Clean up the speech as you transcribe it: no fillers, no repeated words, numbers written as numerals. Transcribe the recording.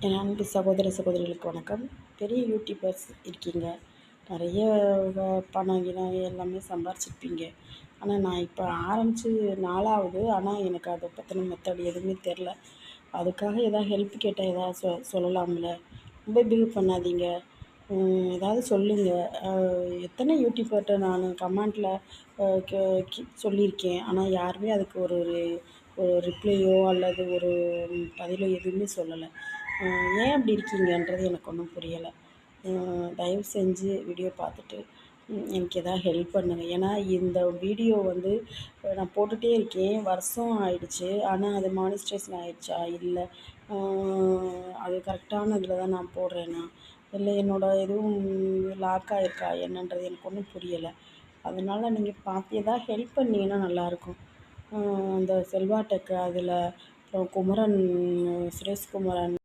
என் அன்பு சகோதர சகோதரிகளுக்கு வணக்கம். பெரிய யூடியூபர்ஸ் இருக்கீங்க. நிறைய பணம் கிணம் எல்லாமே சம்பாரிச்சிருப்பீங்க. ஆனால் நான் இப்போ ஆரம்பித்து நாளாகுது. ஆனால் எனக்கு அதை பற்றின மெத்தட் எதுவுமே தெரில. அதுக்காக எதாவது ஹெல்ப் கேட்டால் எதாவது சொல்லலாம்ல? ரொம்ப பில் பண்ணாதீங்க. ஏதாவது சொல்லுங்கள். எத்தனை யூடியூபர்கிட்ட நான் கமெண்ட்டில் கே சொல்லியிருக்கேன். ஆனால் யாருமே அதுக்கு ஒரு ஒரு ரிப்ளையோ அல்லது ஒரு பதிலோ எதுவுமே சொல்லலை. ஏன் அப்படி இருக்கீங்கன்றது எனக்கு ஒன்றும் புரியலை. தயவு செஞ்சு வீடியோ பார்த்துட்டு எனக்கு எதாவது ஹெல்ப் பண்ணுங்கள். ஏன்னா இந்த வீடியோ வந்து நான் போட்டுகிட்டே இருக்கேன். வருஷம் ஆயிடுச்சு. ஆனால் அது மானிஸ்ட்ரேஷன் ஆயிடுச்சா இல்லை அது கரெக்டான இதில் தான் நான் போடுறேன்னா இல்லை என்னோடய எதுவும் லாக் ஆகிருக்கா என்னன்றது எனக்கு ஒன்றும் புரியலை. அதனால் நீங்கள் பார்த்து எதாவது ஹெல்ப் பண்ணிங்கன்னா நல்லாயிருக்கும். அந்த செல்வா டெக் அதில் அப்புறம் குமரன் சுரேஷ் குமரன்